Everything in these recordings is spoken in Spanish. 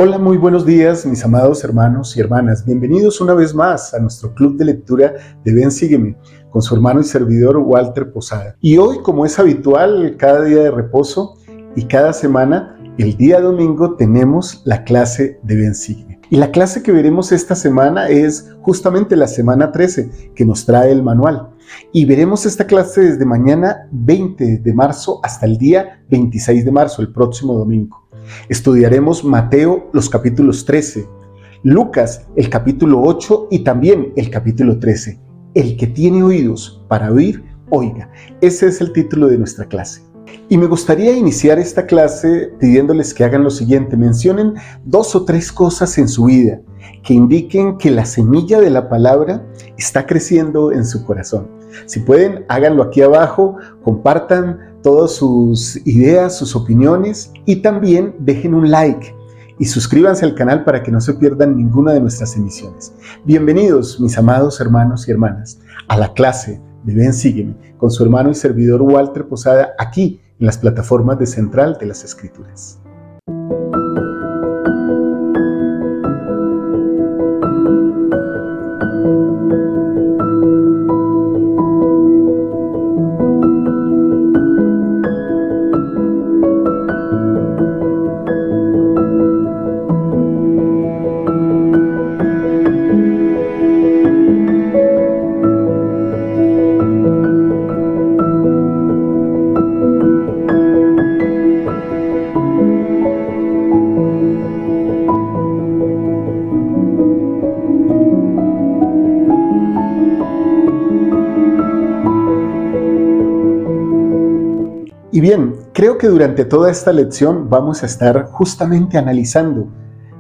Hola, muy buenos días, mis amados hermanos y hermanas. Bienvenidos una vez más a nuestro club de lectura de Ven, Sígueme, con su hermano y servidor Walter Posada. Y hoy, como es habitual, cada día de reposo y cada semana, el día domingo tenemos la clase de Ven, Sígueme. Y la clase que veremos esta semana es justamente la semana 13, que nos trae el manual. Y veremos esta clase desde mañana 20 de marzo hasta el día 26 de marzo, el próximo domingo. Estudiaremos Mateo, los capítulos 13, Lucas, el capítulo 8 y también el capítulo 13. El que tiene oídos para oír, oiga. Ese es el título de nuestra clase. Y me gustaría iniciar esta clase pidiéndoles que hagan lo siguiente: mencionen 2 o 3 cosas en su vida que indiquen que la semilla de la palabra está creciendo en su corazón. Si pueden, háganlo aquí abajo, compartan todas sus ideas, sus opiniones y también dejen un like y suscríbanse al canal para que no se pierdan ninguna de nuestras emisiones. Bienvenidos, mis amados hermanos y hermanas, a la clase de Ven, Sígueme, con su hermano y servidor Walter Posada, aquí en las plataformas de Central de las Escrituras. Y bien, creo que durante toda esta lección vamos a estar justamente analizando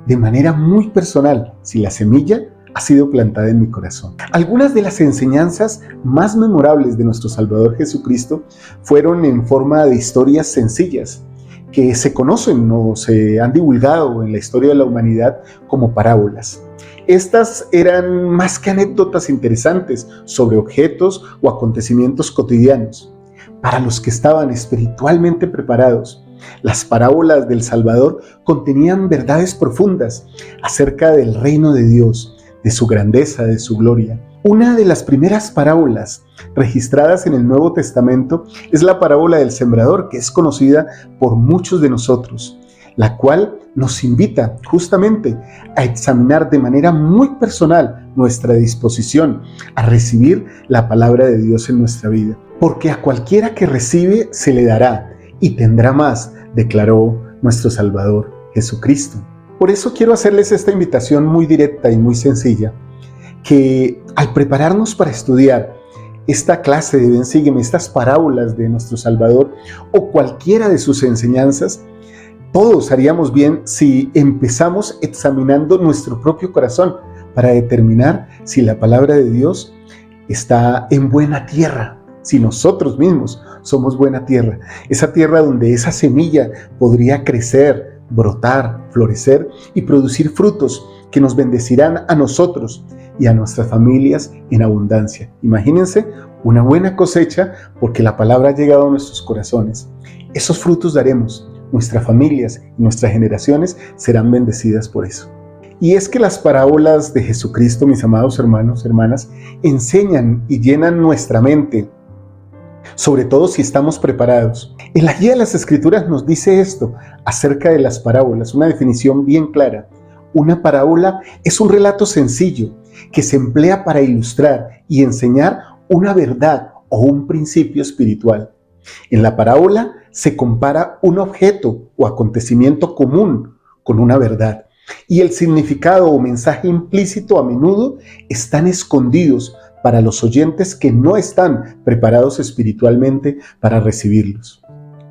de manera muy personal si la semilla ha sido plantada en mi corazón. Algunas de las enseñanzas más memorables de nuestro Salvador Jesucristo fueron en forma de historias sencillas que se conocen o se han divulgado en la historia de la humanidad como parábolas. Estas eran más que anécdotas interesantes sobre objetos o acontecimientos cotidianos. Para los que estaban espiritualmente preparados, las parábolas del Salvador contenían verdades profundas acerca del reino de Dios, de su grandeza, de su gloria. Una de las primeras parábolas registradas en el Nuevo Testamento es la parábola del sembrador, que es conocida por muchos de nosotros, la cual nos invita justamente a examinar de manera muy personal nuestra disposición a recibir la palabra de Dios en nuestra vida. Porque a cualquiera que recibe se le dará y tendrá más, declaró nuestro Salvador Jesucristo. Por eso quiero hacerles esta invitación muy directa y muy sencilla, que al prepararnos para estudiar esta clase de Ven, Sígueme, estas parábolas de nuestro Salvador o cualquiera de sus enseñanzas, todos haríamos bien si empezamos examinando nuestro propio corazón para determinar si la palabra de Dios está en buena tierra, si nosotros mismos somos buena tierra, esa tierra donde esa semilla podría crecer, brotar, florecer y producir frutos que nos bendecirán a nosotros y a nuestras familias en abundancia. Imagínense una buena cosecha porque la palabra ha llegado a nuestros corazones. Esos frutos daremos. Nuestras familias y nuestras generaciones serán bendecidas por eso. Y es que las parábolas de Jesucristo, mis amados hermanos, hermanas, enseñan y llenan nuestra mente, sobre todo si estamos preparados. En la guía de las Escrituras nos dice esto acerca de las parábolas, una definición bien clara. Una parábola es un relato sencillo que se emplea para ilustrar y enseñar una verdad o un principio espiritual. En la parábola se compara un objeto o acontecimiento común con una verdad, y el significado o mensaje implícito a menudo están escondidos para los oyentes que no están preparados espiritualmente para recibirlos.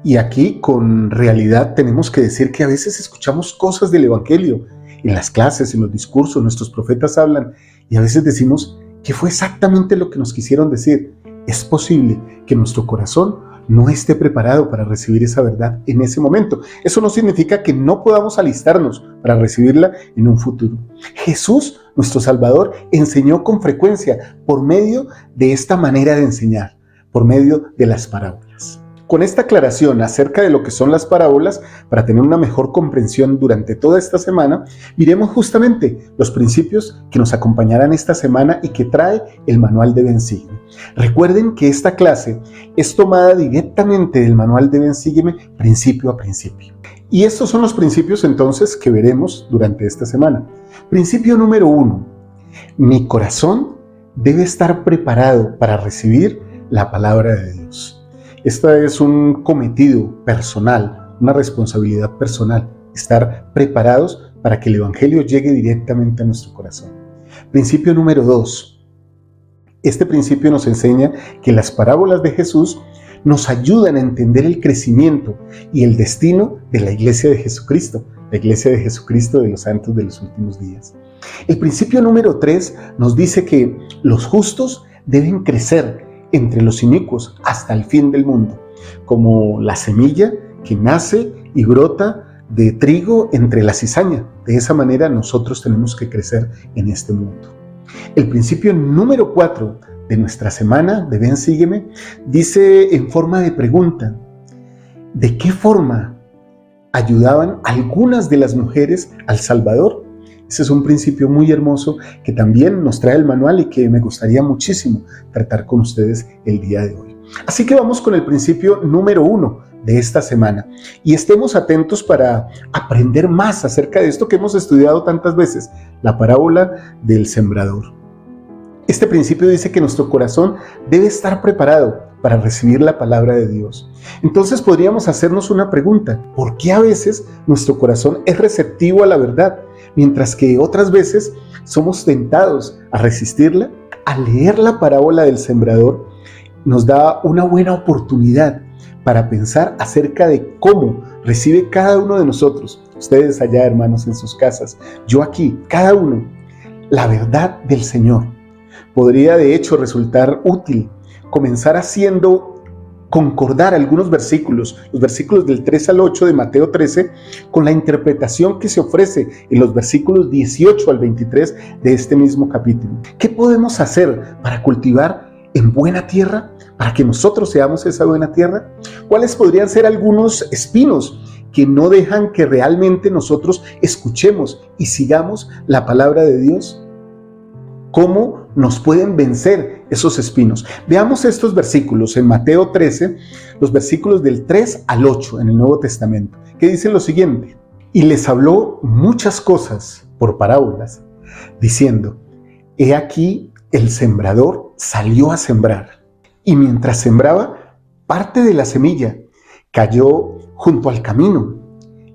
Y aquí con realidad tenemos que decir que a veces escuchamos cosas del Evangelio en las clases, en los discursos, nuestros profetas hablan y a veces decimos que fue exactamente lo que nos quisieron decir. Es posible que nuestro corazón no esté preparado para recibir esa verdad en ese momento. Eso no significa que no podamos alistarnos para recibirla en un futuro. Jesús, nuestro Salvador, enseñó con frecuencia por medio de esta manera de enseñar, por medio de las parábolas. Con esta aclaración acerca de lo que son las parábolas, para tener una mejor comprensión durante toda esta semana, miremos justamente los principios que nos acompañarán esta semana y que trae el manual de Ven Sígueme. Recuerden que esta clase es tomada directamente del manual de Ven Sígueme, principio a principio. Y estos son los principios entonces que veremos durante esta semana. Principio número 1. Mi corazón debe estar preparado para recibir la palabra de Dios. Este es un cometido personal, una responsabilidad personal, estar preparados para que el Evangelio llegue directamente a nuestro corazón. Principio número 2. Este principio nos enseña que las parábolas de Jesús nos ayudan a entender el crecimiento y el destino de la Iglesia de Jesucristo, la Iglesia de Jesucristo de los santos de los últimos días. El principio número 3 nos dice que los justos deben crecer entre los inicuos hasta el fin del mundo, como la semilla que nace y brota de trigo entre la cizaña. De esa manera nosotros tenemos que crecer en este mundo. El principio número 4 de nuestra semana de Ven Sígueme dice en forma de pregunta: ¿de qué forma ayudaban algunas de las mujeres al Salvador? Ese es un principio muy hermoso que también nos trae el manual y que me gustaría muchísimo tratar con ustedes el día de hoy. Así que vamos con el principio número 1 de esta semana y estemos atentos para aprender más acerca de esto que hemos estudiado tantas veces, la parábola del sembrador. Este principio dice que nuestro corazón debe estar preparado para recibir la palabra de Dios. Entonces podríamos hacernos una pregunta: ¿por qué a veces nuestro corazón es receptivo a la verdad, mientras que otras veces somos tentados a resistirla? Al leer la parábola del sembrador nos da una buena oportunidad para pensar acerca de cómo recibe cada uno de nosotros, ustedes allá hermanos en sus casas, yo aquí, cada uno, la verdad del Señor. Podría de hecho resultar útil comenzar haciendo concordar algunos versículos, los versículos del 3 al 8 de Mateo 13, con la interpretación que se ofrece en los versículos 18 al 23 de este mismo capítulo. ¿Qué podemos hacer para cultivar en buena tierra, para que nosotros seamos esa buena tierra? ¿Cuáles podrían ser algunos espinos que no dejan que realmente nosotros escuchemos y sigamos la palabra de Dios? ¿Cómo nos pueden vencer esos espinos? Veamos estos versículos en Mateo 13, los versículos del 3 al 8 en el Nuevo Testamento, que dicen lo siguiente: y les habló muchas cosas por parábolas, diciendo: he aquí el sembrador salió a sembrar, y mientras sembraba, parte de la semilla cayó junto al camino,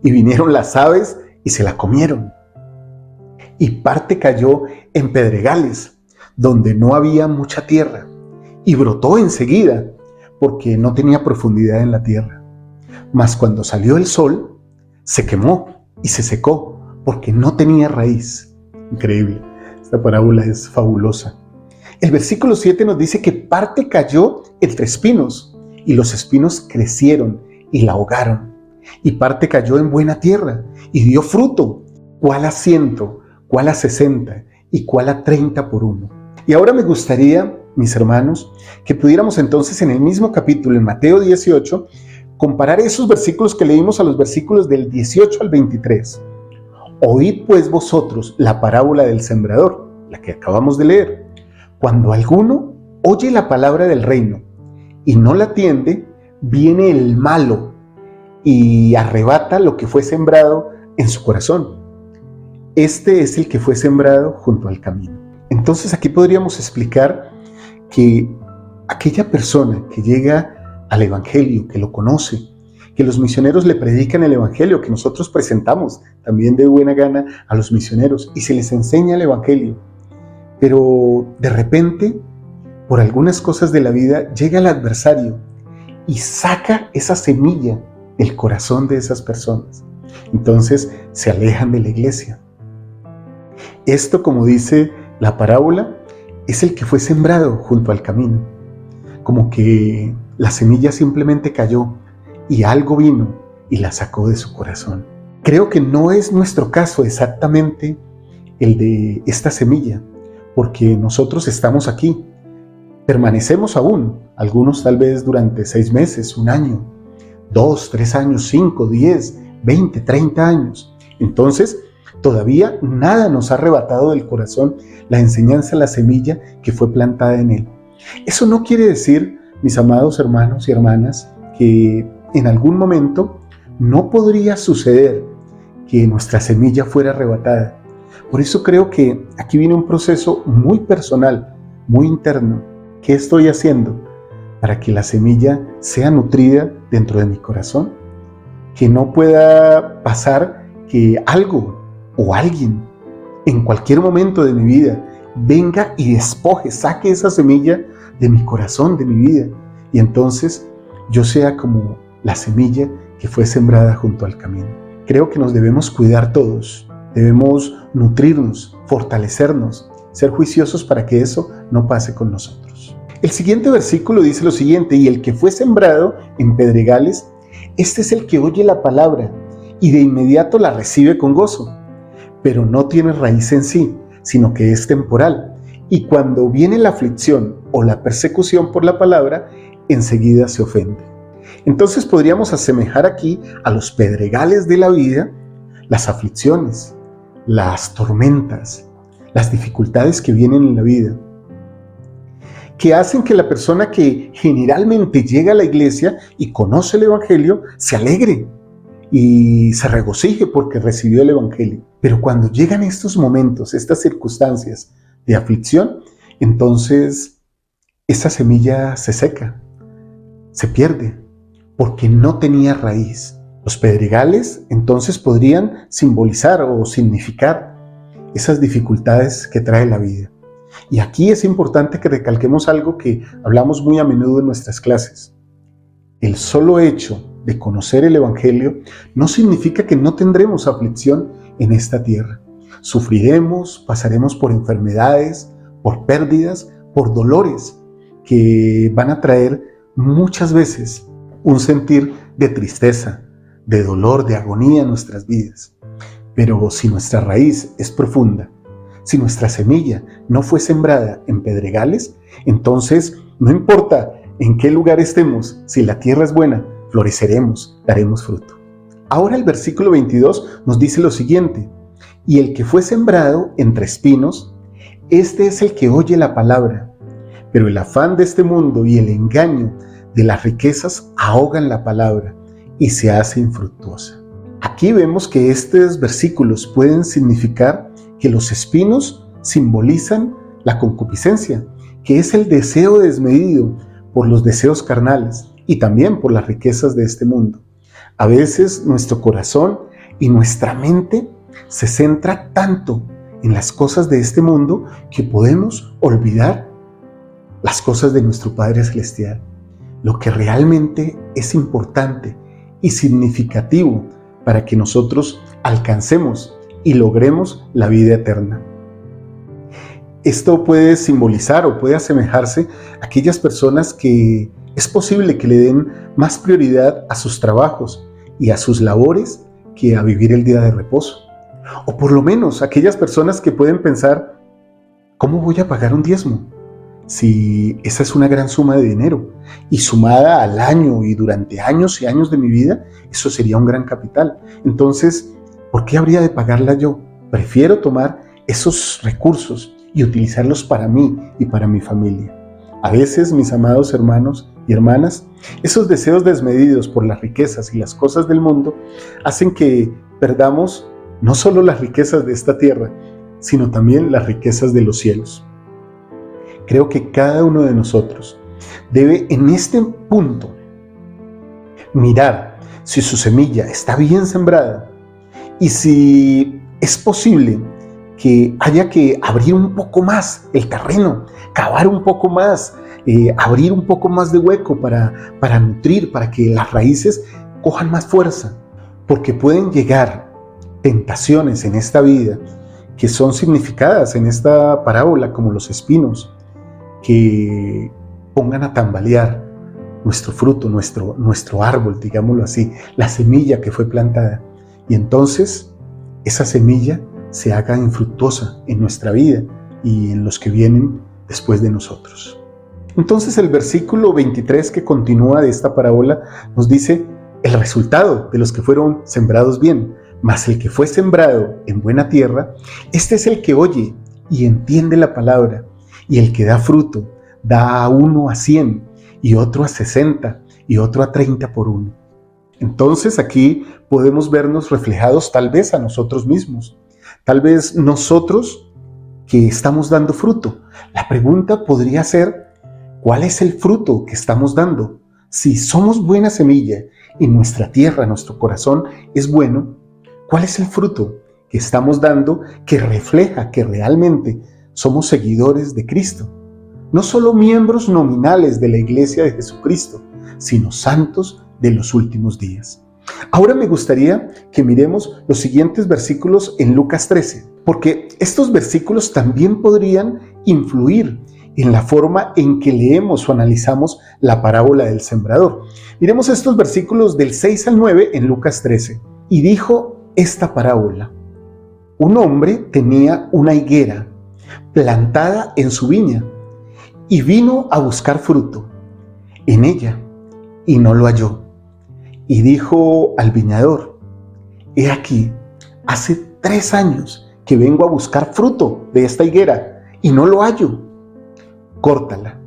y vinieron las aves y se la comieron. Y parte cayó en pedregales, donde no había mucha tierra, y brotó enseguida, porque no tenía profundidad en la tierra. Mas cuando salió el sol, se quemó y se secó, porque no tenía raíz. Increíble, esta parábola es fabulosa. El versículo 7 nos dice que parte cayó entre espinos, y los espinos crecieron y la ahogaron. Y parte cayó en buena tierra, y dio fruto, cuál a 100, cuál a 60 y cuál a 30 por uno. Y ahora me gustaría, mis hermanos, que pudiéramos entonces en el mismo capítulo, en Mateo 18, comparar esos versículos que leímos a los versículos del 18 al 23. Oíd pues vosotros la parábola del sembrador, la que acabamos de leer. Cuando alguno oye la palabra del reino y no la atiende, viene el malo y arrebata lo que fue sembrado en su corazón. Este es el que fue sembrado junto al camino. Entonces aquí podríamos explicar que aquella persona que llega al Evangelio, que lo conoce, que los misioneros le predican el Evangelio, que nosotros presentamos también de buena gana a los misioneros y se les enseña el Evangelio, pero de repente, por algunas cosas de la vida, llega el adversario y saca esa semilla del corazón de esas personas. Entonces se alejan de la iglesia. Esto, como dice la parábola, es el que fue sembrado junto al camino. Como que la semilla simplemente cayó y algo vino y la sacó de su corazón. Creo que no es nuestro caso exactamente el de esta semilla, porque nosotros estamos aquí Permanecemos aún, algunos tal vez durante 6 meses, 1 año, 2, 3 años, 5, 10, 20, 30 años. Entonces, todavía nada nos ha arrebatado del corazón la enseñanza, la semilla que fue plantada en él. Eso no quiere decir, mis amados hermanos y hermanas, que en algún momento no podría suceder que nuestra semilla fuera arrebatada. Por eso creo que aquí viene un proceso muy personal, muy interno. ¿Qué estoy haciendo para que la semilla sea nutrida dentro de mi corazón? Que no pueda pasar que algo o alguien en cualquier momento de mi vida venga y despoje, saque esa semilla de mi corazón, de mi vida, y entonces yo sea como la semilla que fue sembrada junto al camino. Creo que nos debemos cuidar todos, debemos nutrirnos, fortalecernos, ser juiciosos para que eso no pase con nosotros. El siguiente versículo dice lo siguiente: y el que fue sembrado en pedregales, este es el que oye la palabra y de inmediato la recibe con gozo, pero no tiene raíz en sí, sino que es temporal, y cuando viene la aflicción o la persecución por la palabra, enseguida se ofende. Entonces podríamos asemejar aquí a los pedregales de la vida las aflicciones, las tormentas, las dificultades que vienen en la vida, que hacen que la persona que generalmente llega a la iglesia y conoce el evangelio se alegre y se regocije porque recibió el evangelio. Pero cuando llegan estos momentos, estas circunstancias de aflicción, entonces esa semilla se seca, se pierde, porque no tenía raíz. Los pedregales entonces podrían simbolizar o significar esas dificultades que trae la vida. Y aquí es importante que recalquemos algo que hablamos muy a menudo en nuestras clases. El solo hecho de conocer el evangelio no significa que no tendremos aflicción en esta tierra. Sufriremos, pasaremos por enfermedades, por pérdidas, por dolores que van a traer muchas veces un sentir de tristeza, de dolor, de agonía en nuestras vidas. Pero si nuestra raíz es profunda, si nuestra semilla no fue sembrada en pedregales, entonces no importa en qué lugar estemos, si la tierra es buena, floreceremos, daremos fruto. Ahora el versículo 22 nos dice lo siguiente: y el que fue sembrado entre espinos, este es el que oye la palabra, pero el afán de este mundo y el engaño de las riquezas ahogan la palabra y se hace infructuosa. Aquí vemos que estos versículos pueden significar que los espinos simbolizan la concupiscencia, que es el deseo desmedido por los deseos carnales y también por las riquezas de este mundo. A veces nuestro corazón y nuestra mente se centra tanto en las cosas de este mundo que podemos olvidar las cosas de nuestro Padre Celestial. Lo que realmente es importante y significativo para que nosotros alcancemos y logremos la vida eterna. Esto puede simbolizar o puede asemejarse a aquellas personas que es posible que le den más prioridad a sus trabajos y a sus labores que a vivir el día de reposo. O por lo menos aquellas personas que pueden pensar: ¿cómo voy a pagar un diezmo? Si esa es una gran suma de dinero y sumada al año y durante años y años de mi vida, eso sería un gran capital. Entonces, ¿por qué habría de pagarla yo? Prefiero tomar esos recursos y utilizarlos para mí y para mi familia. A veces, mis amados hermanos y hermanas, esos deseos desmedidos por las riquezas y las cosas del mundo hacen que perdamos no solo las riquezas de esta tierra, sino también las riquezas de los cielos. Creo que cada uno de nosotros debe en este punto mirar si su semilla está bien sembrada y si es posible que haya que abrir un poco más el terreno, cavar un poco más, abrir un poco más de hueco para nutrir, para que las raíces cojan más fuerza, porque pueden llegar tentaciones en esta vida que son significadas en esta parábola como los espinos, que pongan a tambalear nuestro fruto, nuestro árbol, digámoslo así, la semilla que fue plantada. Y entonces esa semilla se haga infructuosa en nuestra vida y en los que vienen después de nosotros. Entonces el versículo 23 que continúa de esta parábola nos dice el resultado de los que fueron sembrados bien. Mas el que fue sembrado en buena tierra, este es el que oye y entiende la palabra, y el que da fruto, da a uno a 100, y otro a 60, y otro a 30 por uno. Entonces aquí podemos vernos reflejados tal vez a nosotros mismos, tal vez nosotros que estamos dando fruto. La pregunta podría ser, ¿cuál es el fruto que estamos dando? Si somos buena semilla y nuestra tierra, nuestro corazón es bueno, ¿cuál es el fruto que estamos dando que refleja que realmente somos seguidores de Cristo? No solo miembros nominales de la Iglesia de Jesucristo, sino santos de los últimos días. Ahora me gustaría que miremos los siguientes versículos en Lucas 13, porque estos versículos también podrían influir en la forma en que leemos o analizamos la parábola del sembrador. Miremos estos versículos del 6 al 9 en Lucas 13. Y dijo esta parábola: un hombre tenía una higuera plantada en su viña y vino a buscar fruto en ella y no lo halló. Y dijo al viñador: he aquí, hace 3 años que vengo a buscar fruto de esta higuera y no lo hallo. Córtala.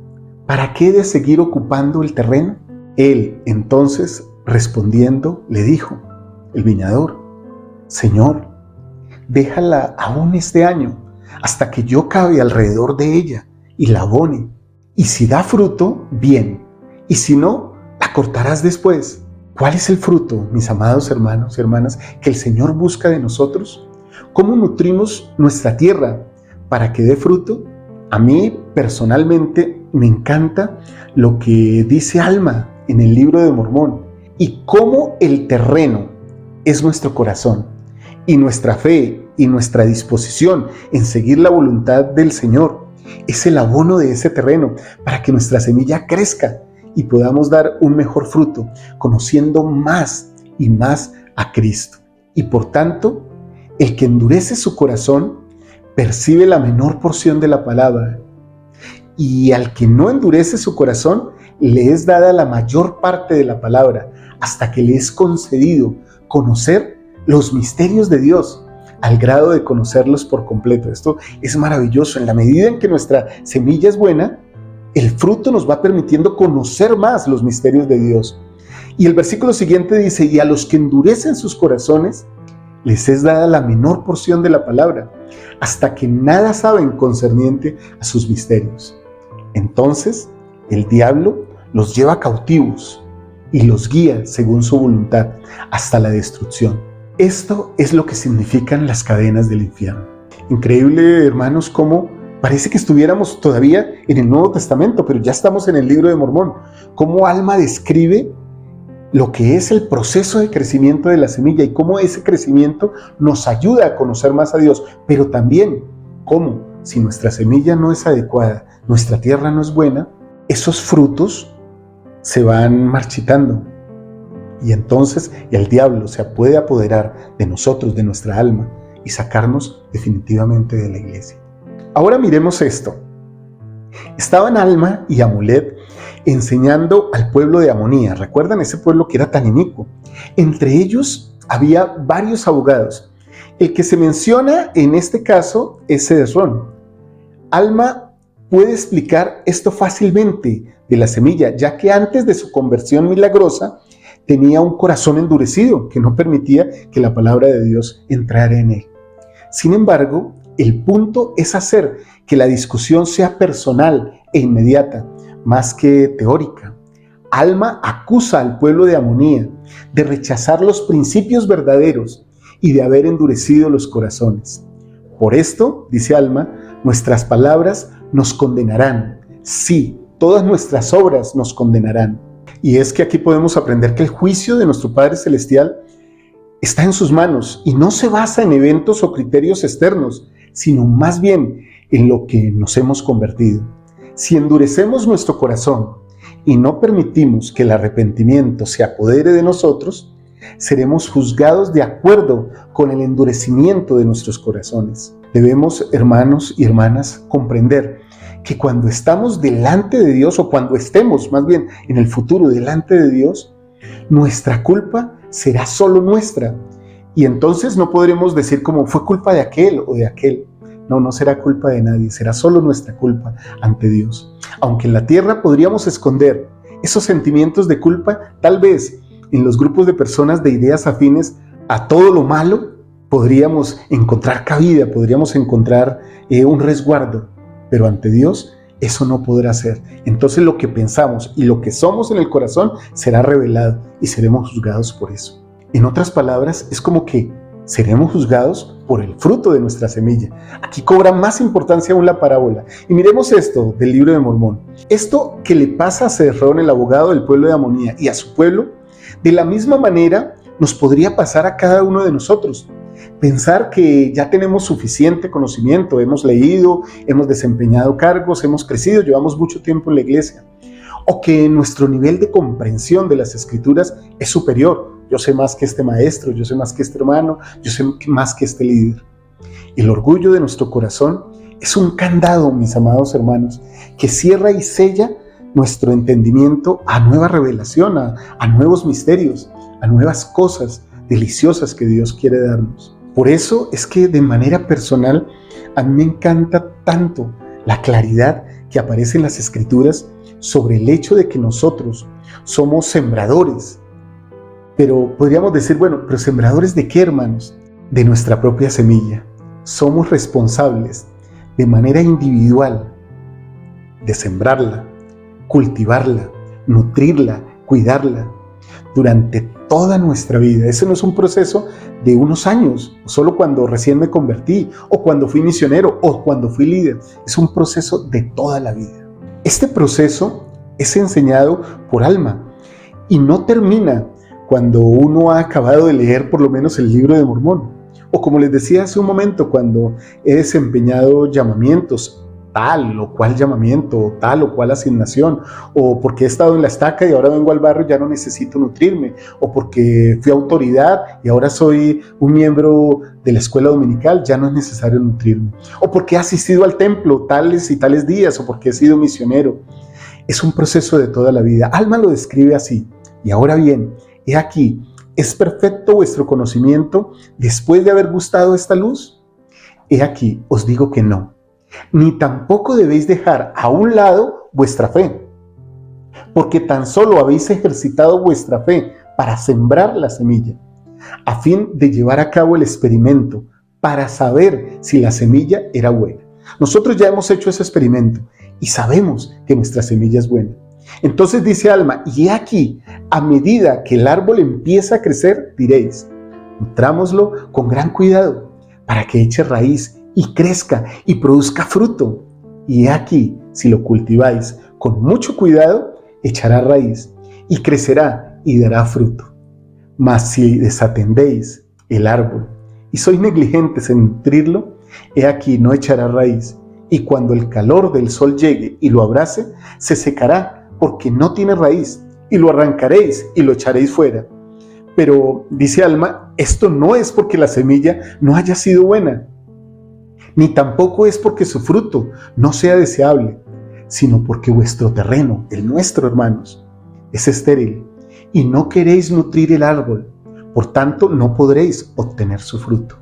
¿Para qué he de seguir ocupando el terreno? Él entonces respondiendo le dijo, el viñador: Señor, déjala aún este año, hasta que yo cabe alrededor de ella y la abone. Y si da fruto, bien, y si no, la cortarás después. ¿Cuál es el fruto, mis amados hermanos y hermanas, que el Señor busca de nosotros? ¿Cómo nutrimos nuestra tierra para que dé fruto? A mí personalmente me encanta lo que dice Alma en el libro de Mormón, y cómo el terreno es nuestro corazón, y nuestra fe y nuestra disposición en seguir la voluntad del Señor es el abono de ese terreno para que nuestra semilla crezca y podamos dar un mejor fruto, conociendo más y más a Cristo. Y por tanto, el que endurece su corazón percibe la menor porción de la palabra, y al que no endurece su corazón le es dada la mayor parte de la palabra, hasta que le es concedido conocer los misterios de Dios, al grado de conocerlos por completo. Esto es maravilloso. En la medida en que nuestra semilla es buena, el fruto nos va permitiendo conocer más los misterios de Dios. Y el versículo siguiente dice: y a los que endurecen sus corazones les es dada la menor porción de la palabra, hasta que nada saben concerniente a sus misterios. Entonces el diablo los lleva cautivos y los guía según su voluntad hasta la destrucción. Esto es lo que significan las cadenas del infierno. Increíble, hermanos, cómo parece que estuviéramos todavía en el Nuevo Testamento, pero ya estamos en el libro de Mormón. Cómo Alma describe lo que es el proceso de crecimiento de la semilla y cómo ese crecimiento nos ayuda a conocer más a Dios, pero también cómo, si nuestra semilla no es adecuada, nuestra tierra no es buena, esos frutos se van marchitando. Y entonces el diablo se puede apoderar de nosotros, de nuestra alma, y sacarnos definitivamente de la iglesia. Ahora miremos esto. Estaban Alma y Amulet enseñando al pueblo de Amonía. ¿Recuerdan ese pueblo que era tan inicuo? Entre ellos había varios abogados. El que se menciona en este caso es Esrón. Alma puede explicar esto fácilmente de la semilla, ya que antes de su conversión milagrosa tenía un corazón endurecido que no permitía que la palabra de Dios entrara en él. Sin embargo, el punto es hacer que la discusión sea personal e inmediata, más que teórica. Alma acusa al pueblo de Amonía de rechazar los principios verdaderos y de haber endurecido los corazones. Por esto, dice Alma, nuestras palabras nos condenarán. Sí, todas nuestras obras nos condenarán. Y es que aquí podemos aprender que el juicio de nuestro Padre Celestial está en sus manos y no se basa en eventos o criterios externos, sino más bien en lo que nos hemos convertido. Si endurecemos nuestro corazón y no permitimos que el arrepentimiento se apodere de nosotros, seremos juzgados de acuerdo con el endurecimiento de nuestros corazones. Debemos, hermanos y hermanas, comprender que cuando estamos delante de Dios, o cuando estemos más bien en el futuro delante de Dios, nuestra culpa será solo nuestra. Y entonces no podremos decir como fue culpa de aquel o de aquel. No, no será culpa de nadie, será solo nuestra culpa ante Dios. Aunque en la tierra podríamos esconder esos sentimientos de culpa, tal vez en los grupos de personas de ideas afines a todo lo malo, podríamos encontrar cabida, podríamos encontrar un resguardo, pero ante Dios eso no podrá ser. Entonces lo que pensamos y lo que somos en el corazón será revelado y seremos juzgados por eso. En otras palabras, es como que seremos juzgados por el fruto de nuestra semilla. Aquí cobra más importancia aún la parábola. Y miremos esto del libro de Mormón. Esto que le pasa a Cesrón, el abogado del pueblo de Amonía, y a su pueblo, de la misma manera nos podría pasar a cada uno de nosotros. Pensar que ya tenemos suficiente conocimiento, hemos leído, hemos desempeñado cargos, hemos crecido, llevamos mucho tiempo en la iglesia. O que nuestro nivel de comprensión de las Escrituras es superior. Yo sé más que este maestro, yo sé más que este hermano, yo sé más que este líder. El orgullo de nuestro corazón es un candado, mis amados hermanos, que cierra y sella nuestro entendimiento a nueva revelación, a nuevos misterios, a nuevas cosas deliciosas que Dios quiere darnos. Por eso es que de manera personal a mí me encanta tanto la claridad que aparece en las Escrituras sobre el hecho de que nosotros somos sembradores. Pero podríamos decir, bueno, ¿pero sembradores de qué, hermanos? De nuestra propia semilla. Somos responsables de manera individual de sembrarla, cultivarla, nutrirla, cuidarla durante toda nuestra vida. Ese no es un proceso de unos años, solo cuando recién me convertí, o cuando fui misionero, o cuando fui líder. Es un proceso de toda la vida. Este proceso es enseñado por Alma y no termina cuando uno ha acabado de leer por lo menos el libro de Mormón. O como les decía hace un momento, cuando he desempeñado llamamientos, tal o cual llamamiento, tal o cual asignación, o porque he estado en la estaca y ahora vengo al barrio y ya no necesito nutrirme, o porque fui autoridad y ahora soy un miembro de la escuela dominical, ya no es necesario nutrirme, o porque he asistido al templo tales y tales días, o porque he sido misionero. Es un proceso de toda la vida. Alma lo describe así. Y ahora bien, he aquí, ¿es perfecto vuestro conocimiento después de haber gustado esta luz? He aquí, os digo que no. Ni tampoco debéis dejar a un lado vuestra fe, porque tan solo habéis ejercitado vuestra fe para sembrar la semilla, a fin de llevar a cabo el experimento para saber si la semilla era buena. Nosotros ya hemos hecho ese experimento y sabemos que nuestra semilla es buena. Entonces dice Alma, y aquí, a medida que el árbol empieza a crecer, diréis, nutrámoslo con gran cuidado para que eche raíz y crezca y produzca fruto. Y aquí, si lo cultiváis con mucho cuidado, echará raíz y crecerá y dará fruto. Mas si desatendéis el árbol y sois negligentes en nutrirlo, he aquí no echará raíz, y cuando el calor del sol llegue y lo abrace, se secará porque no tiene raíz, y lo arrancaréis y lo echaréis fuera. Pero, dice Alma, esto no es porque la semilla no haya sido buena, ni tampoco es porque su fruto no sea deseable, sino porque vuestro terreno, el nuestro, hermanos, es estéril, y no queréis nutrir el árbol, por tanto no podréis obtener su fruto.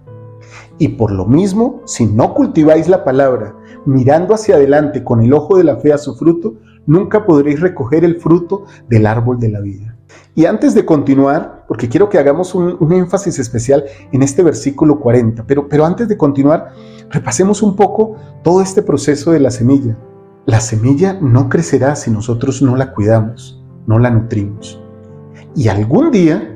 Y por lo mismo, si no cultiváis la palabra, mirando hacia adelante con el ojo de la fe a su fruto, nunca podréis recoger el fruto del árbol de la vida. Y antes de continuar, porque quiero que hagamos un énfasis especial en este versículo 40, pero antes de continuar, repasemos un poco todo este proceso de la semilla. La semilla no crecerá si nosotros no la cuidamos, no la nutrimos. Y algún día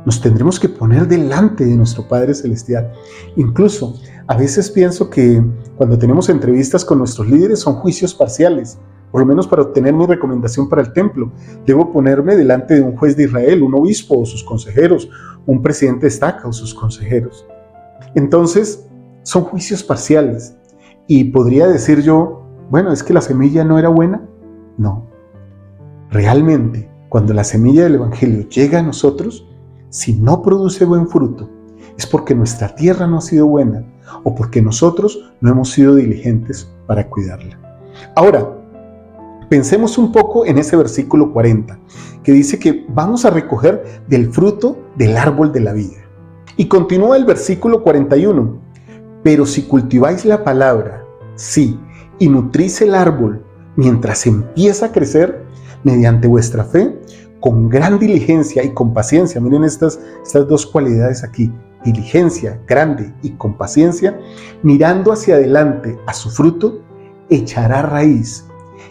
nos tendremos que poner delante de nuestro Padre Celestial. Incluso, a veces pienso que cuando tenemos entrevistas con nuestros líderes son juicios parciales. Por lo menos para obtener mi recomendación para el templo, debo ponerme delante de un juez de Israel, un obispo o sus consejeros, un presidente de estaca o sus consejeros. Entonces, son juicios parciales. Y podría decir yo, bueno, ¿es que la semilla no era buena? No. Realmente, cuando la semilla del Evangelio llega a nosotros, si no produce buen fruto, es porque nuestra tierra no ha sido buena o porque nosotros no hemos sido diligentes para cuidarla. Ahora, pensemos un poco en ese versículo 40, que dice que vamos a recoger del fruto del árbol de la vida. Y continúa el versículo 41, pero si cultiváis la palabra, sí, y nutrís el árbol mientras empieza a crecer mediante vuestra fe, con gran diligencia y con paciencia. Miren estas dos cualidades aquí, diligencia grande y con paciencia, mirando hacia adelante a su fruto, echará raíz.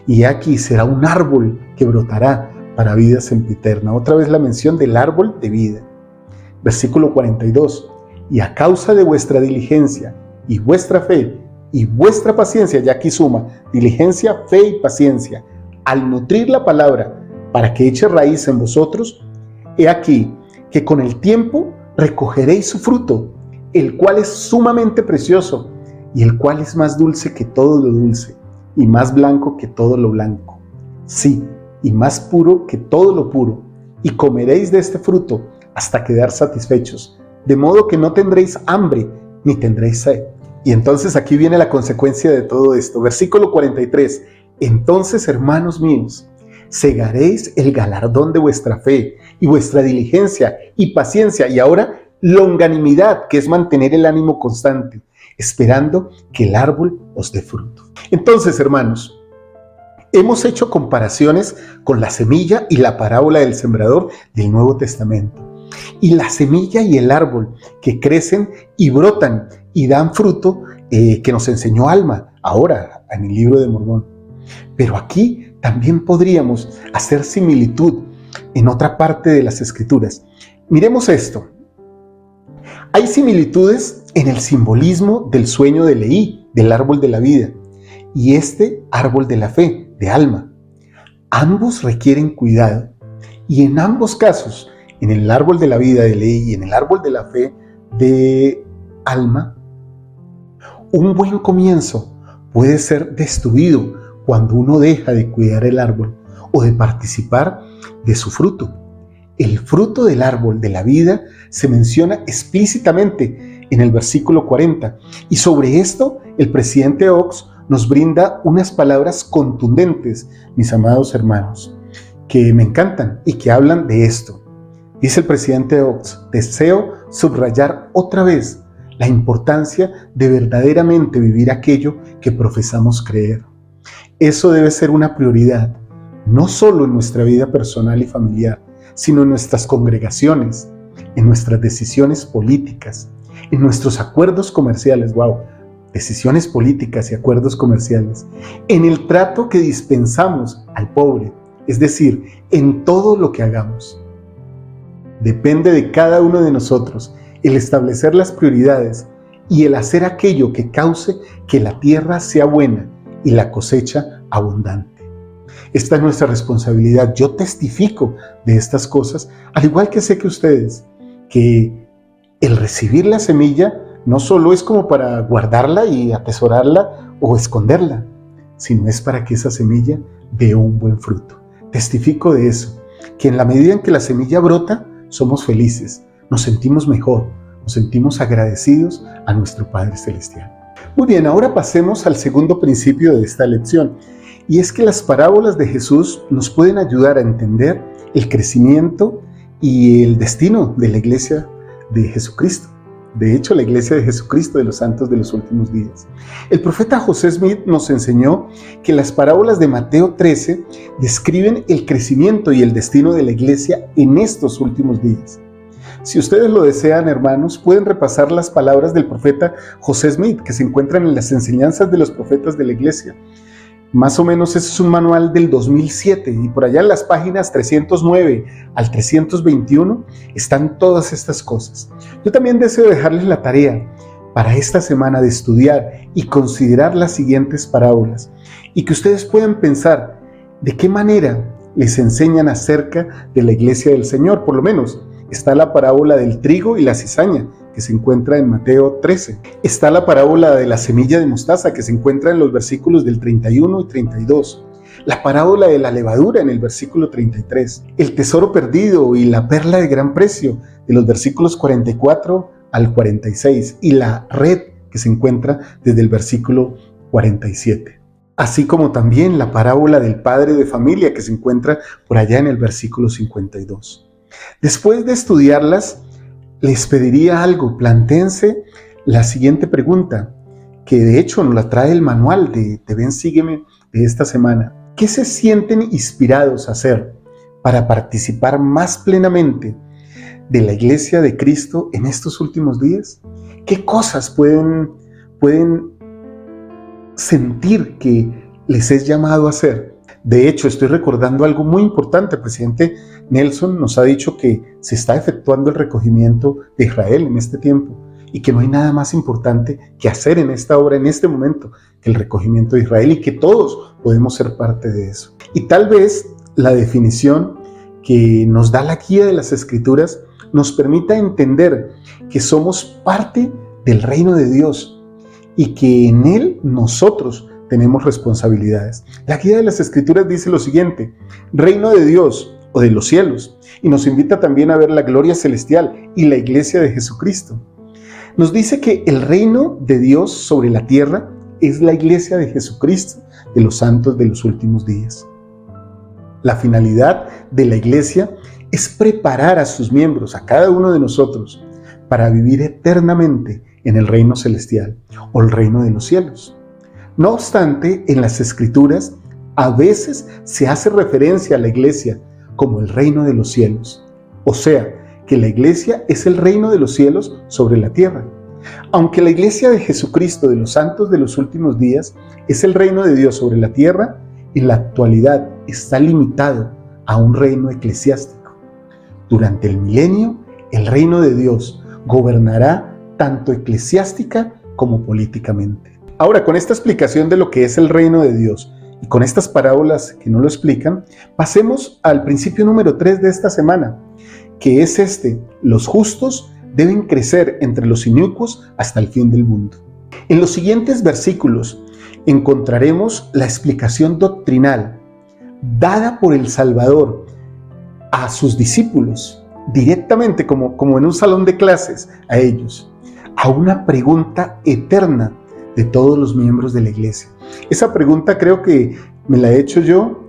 Y aquí será un árbol que brotará para vida sempiterna. Otra vez la mención del árbol de vida. Versículo 42. Y a causa de vuestra diligencia y vuestra fe y vuestra paciencia, ya aquí suma diligencia, fe y paciencia, al nutrir la palabra para que eche raíz en vosotros, he aquí que con el tiempo recogeréis su fruto, el cual es sumamente precioso y el cual es más dulce que todo lo dulce y más blanco que todo lo blanco. Sí, y más puro que todo lo puro. Y comeréis de este fruto hasta quedar satisfechos, de modo que no tendréis hambre ni tendréis sed. Y entonces aquí viene la consecuencia de todo esto. Versículo 43. Entonces, hermanos míos, segaréis el galardón de vuestra fe y vuestra diligencia y paciencia, y ahora longanimidad, que es mantener el ánimo constante, esperando que el árbol os dé fruto. Entonces, hermanos, hemos hecho comparaciones con la semilla y la parábola del sembrador del Nuevo Testamento. Y la semilla y el árbol que crecen y brotan y dan fruto que nos enseñó Alma ahora en el libro de Mormón. Pero aquí también podríamos hacer similitud en otra parte de las Escrituras. Miremos esto. Hay similitudes en el simbolismo del sueño de Leí, del árbol de la vida, y este árbol de la fe, de Alma. Ambos requieren cuidado, y en ambos casos, en el árbol de la vida de Leí y en el árbol de la fe de Alma, un buen comienzo puede ser destruido cuando uno deja de cuidar el árbol o de participar de su fruto. El fruto del árbol de la vida se menciona explícitamente en el versículo 40, y sobre esto el presidente Oaks nos brinda unas palabras contundentes, mis amados hermanos, que me encantan y que hablan de esto. Dice el presidente Oaks: deseo subrayar otra vez la importancia de verdaderamente vivir aquello que profesamos creer. Eso debe ser una prioridad, no solo en nuestra vida personal y familiar, sino en nuestras congregaciones, en nuestras decisiones políticas, en nuestros acuerdos comerciales. ¡Wow! Decisiones políticas y acuerdos comerciales, en el trato que dispensamos al pobre, es decir, en todo lo que hagamos. Depende de cada uno de nosotros el establecer las prioridades y el hacer aquello que cause que la tierra sea buena y la cosecha abundante. Esta es nuestra responsabilidad. Yo testifico de estas cosas, al igual que sé que ustedes, que el recibir la semilla no solo es como para guardarla y atesorarla o esconderla, sino es para que esa semilla dé un buen fruto. Testifico de eso, que en la medida en que la semilla brota, somos felices, nos sentimos mejor, nos sentimos agradecidos a nuestro Padre Celestial. Muy bien, ahora pasemos al segundo principio de esta lección, y es que las parábolas de Jesús nos pueden ayudar a entender el crecimiento y el destino de la iglesia de Jesucristo. De hecho, la iglesia de Jesucristo de los santos de los últimos días. El profeta José Smith nos enseñó que las parábolas de Mateo 13 describen el crecimiento y el destino de la iglesia en estos últimos días. Si ustedes lo desean, hermanos, pueden repasar las palabras del profeta José Smith que se encuentran en las enseñanzas de los profetas de la iglesia. Más o menos ese es un manual del 2007, y por allá en las páginas 309 al 321 están todas estas cosas. Yo también deseo dejarles la tarea para esta semana de estudiar y considerar las siguientes parábolas, y que ustedes puedan pensar de qué manera les enseñan acerca de la iglesia del Señor. Por lo menos está la parábola del trigo y la cizaña, que se encuentra en Mateo 13. Está la parábola de la semilla de mostaza, que se encuentra en los versículos del 31 y 32. La parábola de la levadura en el versículo 33. El tesoro perdido y la perla de gran precio, de los versículos 44 al 46. Y la red, que se encuentra desde el versículo 47. así como también la parábola del padre de familia que se encuentra por allá en el versículo 52. Después de estudiarlas, les pediría algo. Plantéense la siguiente pregunta, que de hecho nos la trae el manual de Ven Sígueme de esta semana. ¿Qué se sienten inspirados a hacer para participar más plenamente de la Iglesia de Cristo en estos últimos días? ¿Qué cosas pueden sentir que les es llamado a hacer? De hecho, estoy recordando algo muy importante. El presidente Nelson nos ha dicho que se está efectuando el recogimiento de Israel en este tiempo y que no hay nada más importante que hacer en esta hora, en este momento, que el recogimiento de Israel, y que todos podemos ser parte de eso. Y tal vez la definición que nos da la guía de las Escrituras nos permita entender que somos parte del reino de Dios y que en Él nosotros tenemos responsabilidades. La guía de las Escrituras dice lo siguiente: reino de Dios o de los cielos, y nos invita también a ver la gloria celestial y la iglesia de Jesucristo. Nos dice que el reino de Dios sobre la tierra es la iglesia de Jesucristo, de los santos de los últimos días. La finalidad de la iglesia es preparar a sus miembros, a cada uno de nosotros, para vivir eternamente en el reino celestial o el reino de los cielos. No obstante, en las Escrituras a veces se hace referencia a la iglesia como el reino de los cielos, o sea, que la iglesia es el reino de los cielos sobre la tierra. Aunque la iglesia de Jesucristo de los santos de los últimos días es el reino de Dios sobre la tierra, en la actualidad está limitado a un reino eclesiástico. Durante el milenio, el reino de Dios gobernará tanto eclesiástica como políticamente. Ahora, con esta explicación de lo que es el reino de Dios y con estas parábolas que no lo explican, pasemos al principio número 3 de esta semana, que es los justos deben crecer entre los inicuos hasta el fin del mundo. En los siguientes versículos encontraremos la explicación doctrinal dada por el Salvador a sus discípulos, directamente como en un salón de clases a ellos, a una pregunta eterna de todos los miembros de la iglesia. Esa pregunta creo que me la he hecho yo,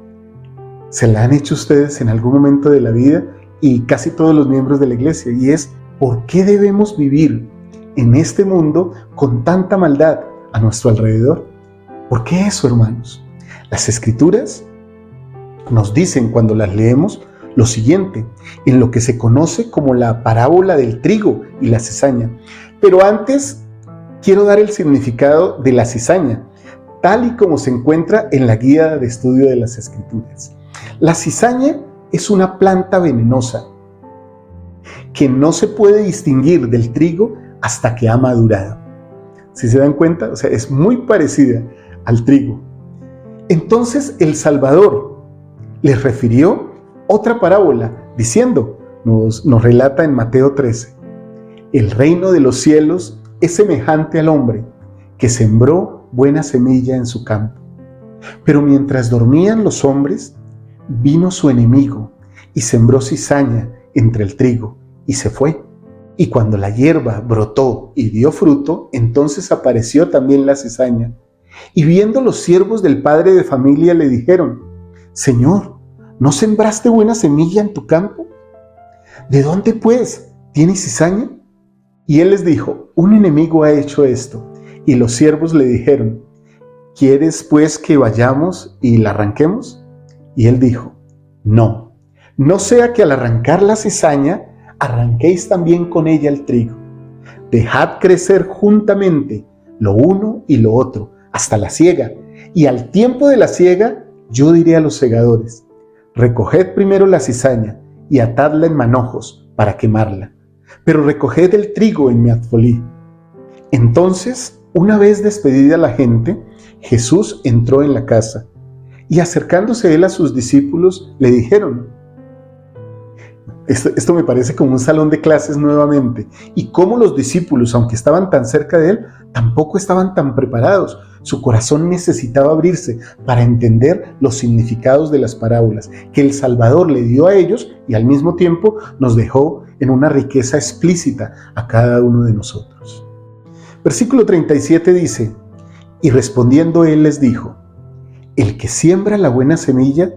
se la han hecho ustedes en algún momento de la vida y casi todos los miembros de la iglesia, y es: ¿por qué debemos vivir en este mundo con tanta maldad a nuestro alrededor? ¿Por qué eso, hermanos? Las Escrituras nos dicen, cuando las leemos, lo siguiente, en lo que se conoce como la parábola del trigo y la cizaña. Pero antes quiero dar el significado de la cizaña, tal y como se encuentra en la guía de estudio de las Escrituras. La cizaña es una planta venenosa que no se puede distinguir del trigo hasta que ha madurado. ¿Sí se dan cuenta? O sea, es muy parecida al trigo. Entonces el Salvador les refirió otra parábola diciendo, nos relata en Mateo 13, el reino de los cielos es semejante al hombre que sembró buena semilla en su campo. Pero mientras dormían los hombres, vino su enemigo y sembró cizaña entre el trigo y se fue. Y cuando la hierba brotó y dio fruto, entonces apareció también la cizaña. Y viendo los siervos del padre de familia le dijeron: Señor, ¿no sembraste buena semilla en tu campo? ¿De dónde pues tienes cizaña? Y él les dijo: un enemigo ha hecho esto. Y los siervos le dijeron: ¿quieres pues que vayamos y la arranquemos? Y él dijo: no, no sea que al arrancar la cizaña, arranquéis también con ella el trigo. Dejad crecer juntamente lo uno y lo otro, hasta la siega. Y al tiempo de la siega, yo diré a los segadores: recoged primero la cizaña y atadla en manojos para quemarla, pero recoged el trigo en mi alfolí. Entonces, una vez despedida la gente, Jesús entró en la casa, y acercándose él a sus discípulos, le dijeron, esto me parece como un salón de clases nuevamente, y cómo los discípulos, aunque estaban tan cerca de él, tampoco estaban tan preparados. Su corazón necesitaba abrirse para entender los significados de las parábolas que el Salvador le dio a ellos y al mismo tiempo nos dejó en una riqueza explícita a cada uno de nosotros. Versículo 37 dice: y respondiendo él les dijo: el que siembra la buena semilla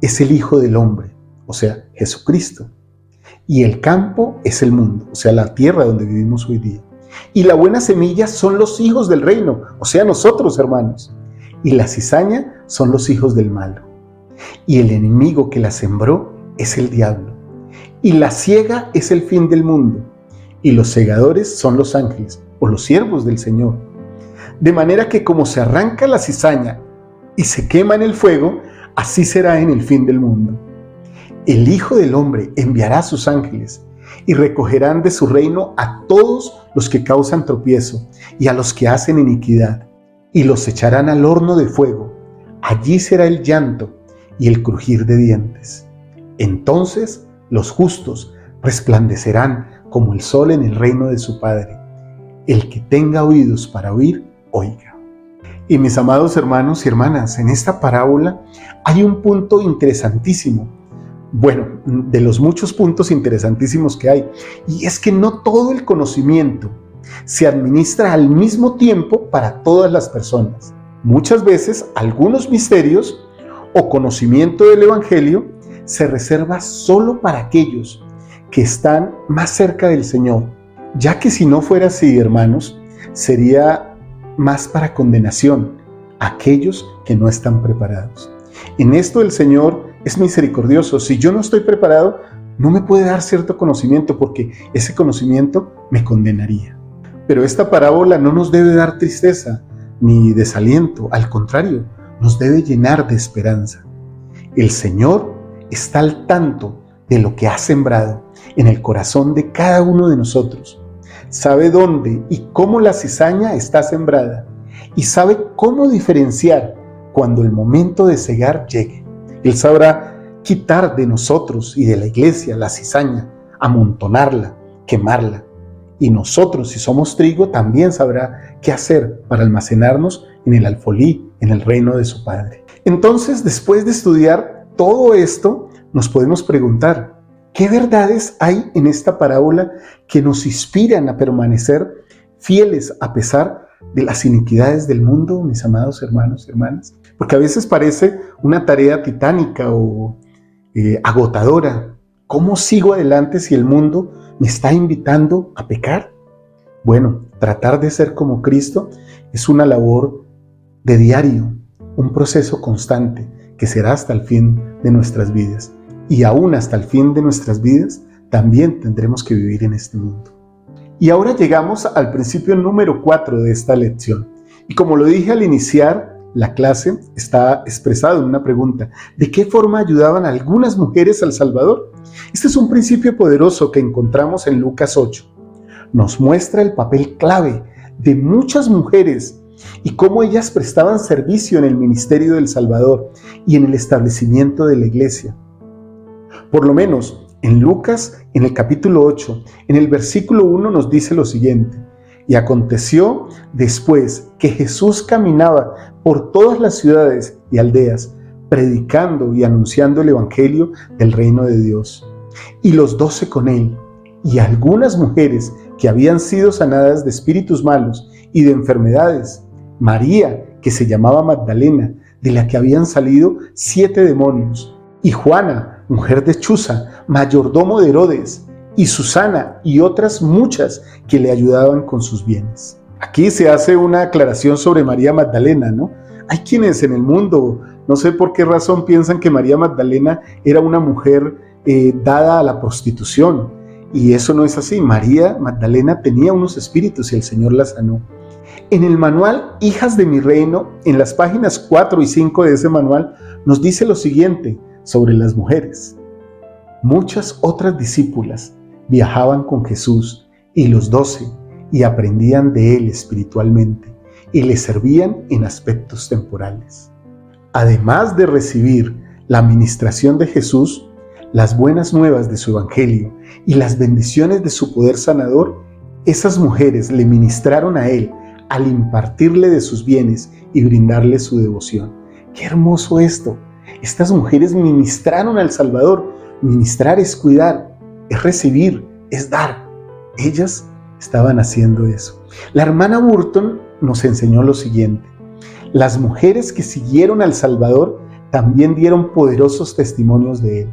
es el Hijo del Hombre, o sea, Jesucristo. Y el campo es el mundo, o sea, la tierra donde vivimos hoy día. Y la buena semilla son los hijos del reino, o sea, nosotros, hermanos. Y la cizaña son los hijos del malo. Y el enemigo que la sembró es el diablo. Y la siega es el fin del mundo. Y los segadores son los ángeles, o los siervos del Señor. De manera que como se arranca la cizaña y se quema en el fuego, así será en el fin del mundo. El Hijo del Hombre enviará a sus ángeles y recogerán de su reino a todos los que causan tropiezo y a los que hacen iniquidad, y los echarán al horno de fuego. Allí será el llanto y el crujir de dientes. Entonces los justos resplandecerán como el sol en el reino de su Padre. El que tenga oídos para oír, oiga. Y mis amados hermanos y hermanas, en esta parábola hay un punto interesantísimo. Bueno, de los muchos puntos interesantísimos que hay, y es que no todo el conocimiento se administra al mismo tiempo para todas las personas. Muchas veces algunos misterios o conocimiento del Evangelio se reserva solo para aquellos que están más cerca del Señor, ya que si no fuera así, hermanos, sería más para condenación a aquellos que no están preparados. En esto el Señor es misericordioso. Si yo no estoy preparado, no me puede dar cierto conocimiento porque ese conocimiento me condenaría. Pero esta parábola no nos debe dar tristeza ni desaliento, al contrario, nos debe llenar de esperanza. El Señor está al tanto de lo que ha sembrado en el corazón de cada uno de nosotros. Sabe dónde y cómo la cizaña está sembrada y sabe cómo diferenciar cuando el momento de cegar llegue. Él sabrá quitar de nosotros y de la iglesia la cizaña, amontonarla, quemarla. Y nosotros, si somos trigo, también sabrá qué hacer para almacenarnos en el alfolí, en el reino de su Padre. Entonces, después de estudiar todo esto, nos podemos preguntar, ¿qué verdades hay en esta parábola que nos inspiran a permanecer fieles a pesar de las iniquidades del mundo, mis amados hermanos y hermanas? Porque a veces parece una tarea titánica o agotadora. ¿Cómo sigo adelante si el mundo me está invitando a pecar? Bueno, tratar de ser como Cristo es una labor de diario, un proceso constante que será hasta el fin de nuestras vidas. Y aún hasta el fin de nuestras vidas también tendremos que vivir en este mundo. Y ahora llegamos al principio número 4 de esta lección. Y como lo dije al iniciar la clase, está expresado en una pregunta: ¿de qué forma ayudaban algunas mujeres al Salvador? Este es un principio poderoso que encontramos en Lucas 8. Nos muestra el papel clave de muchas mujeres y cómo ellas prestaban servicio en el ministerio del Salvador y en el establecimiento de la iglesia. Por lo menos en Lucas, en el capítulo 8, en el versículo 1 nos dice lo siguiente: y aconteció después que Jesús caminaba por todas las ciudades y aldeas, predicando y anunciando el evangelio del reino de Dios. Y los 12 con él, y algunas mujeres que habían sido sanadas de espíritus malos y de enfermedades. María, que se llamaba Magdalena, de la que habían salido 7 demonios. Y Juana, mujer de Chuza, mayordomo de Herodes, y Susana y otras muchas que le ayudaban con sus bienes. Aquí se hace una aclaración sobre María Magdalena, ¿no? Hay quienes en el mundo, no sé por qué razón, piensan que María Magdalena era una mujer dada a la prostitución, y eso no es así. María Magdalena tenía unos espíritus y el Señor la sanó. En el manual Hijas de mi Reino, en las páginas 4 y 5 de ese manual, nos dice lo siguiente sobre las mujeres: muchas otras discípulas viajaban con Jesús y los 12 y aprendían de él espiritualmente y le servían en aspectos temporales. Además de recibir la administración de Jesús, las buenas nuevas de su evangelio y las bendiciones de su poder sanador, esas mujeres le ministraron a él al impartirle de sus bienes y brindarle su devoción. ¡Qué hermoso esto! Estas mujeres ministraron al Salvador. Ministrar es cuidar, es recibir, es dar. Ellas estaban haciendo eso. La hermana Burton nos enseñó lo siguiente: Las mujeres que siguieron al Salvador también dieron poderosos testimonios de Él.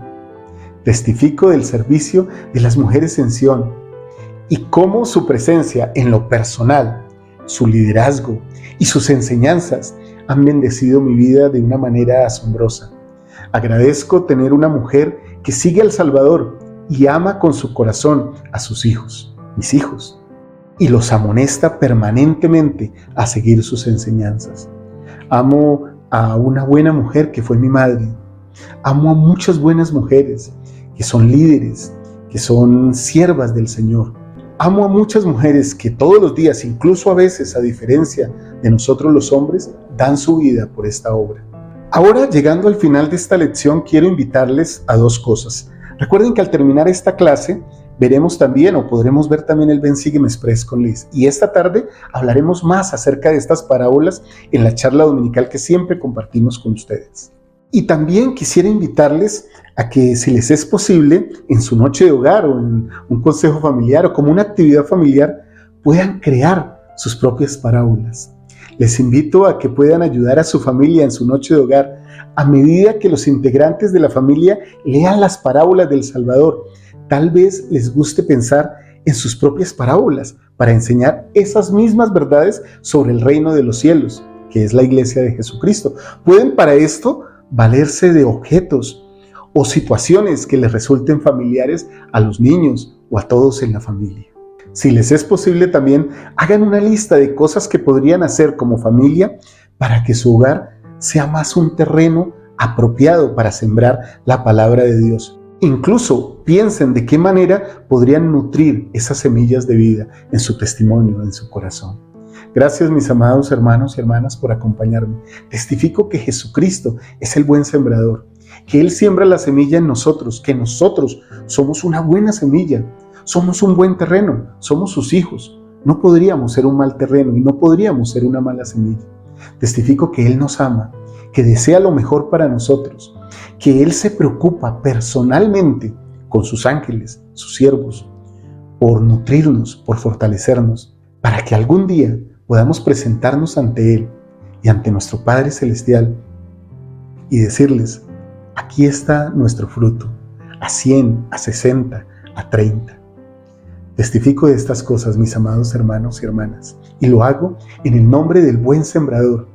Testifico del servicio de las mujeres en Sión y cómo su presencia en lo personal, su liderazgo y sus enseñanzas han bendecido mi vida de una manera asombrosa. Agradezco tener una mujer que sigue al Salvador y ama con su corazón a sus hijos, mis hijos, y los amonesta permanentemente a seguir sus enseñanzas. Amo a una buena mujer que fue mi madre. Amo a muchas buenas mujeres que son líderes, que son siervas del Señor. Amo a muchas mujeres que todos los días, incluso a veces a diferencia de nosotros los hombres, dan su vida por esta obra. Ahora, llegando al final de esta lección, quiero invitarles a dos cosas. Recuerden que al terminar esta clase, veremos también o podremos ver también el Ven Sígueme Express con Liz. Y esta tarde hablaremos más acerca de estas parábolas en la charla dominical que siempre compartimos con ustedes. Y también quisiera invitarles a que, si les es posible, en su noche de hogar o en un consejo familiar o como una actividad familiar, puedan crear sus propias parábolas. Les invito a que puedan ayudar a su familia en su noche de hogar a medida que los integrantes de la familia lean las parábolas del Salvador. Tal vez les guste pensar en sus propias parábolas para enseñar esas mismas verdades sobre el reino de los cielos, que es la iglesia de Jesucristo. Pueden para esto valerse de objetos o situaciones que les resulten familiares a los niños o a todos en la familia. Si les es posible también, hagan una lista de cosas que podrían hacer como familia para que su hogar sea más un terreno apropiado para sembrar la palabra de Dios. Incluso piensen de qué manera podrían nutrir esas semillas de vida en su testimonio, en su corazón. Gracias, mis amados hermanos y hermanas, por acompañarme. Testifico que Jesucristo es el buen sembrador, que Él siembra la semilla en nosotros, que nosotros somos una buena semilla, somos un buen terreno, somos sus hijos. No podríamos ser un mal terreno y no podríamos ser una mala semilla. Testifico que Él nos ama, que desea lo mejor para nosotros, que Él se preocupa personalmente con sus ángeles, sus siervos, por nutrirnos, por fortalecernos, para que algún día podamos presentarnos ante Él y ante nuestro Padre Celestial y decirles: aquí está nuestro fruto, a 100, a 60, a 30. Testifico de estas cosas, mis amados hermanos y hermanas, y lo hago en el nombre del buen sembrador,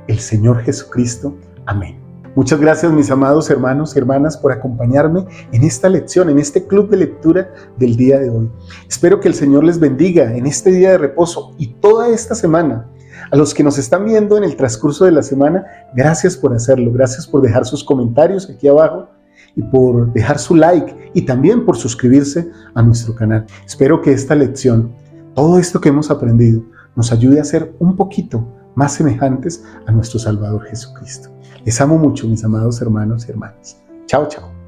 el Señor Jesucristo. Amén. Muchas gracias, mis amados hermanos y hermanas, por acompañarme en esta lección, en este club de lectura del día de hoy. Espero que el Señor les bendiga en este día de reposo y toda esta semana. A los que nos están viendo en el transcurso de la semana, gracias por hacerlo, gracias por dejar sus comentarios aquí abajo y por dejar su like y también por suscribirse a nuestro canal. Espero que esta lección, todo esto que hemos aprendido, nos ayude a ser un poquito más semejantes a nuestro Salvador Jesucristo. Les amo mucho, mis amados hermanos y hermanas. Chao, chao.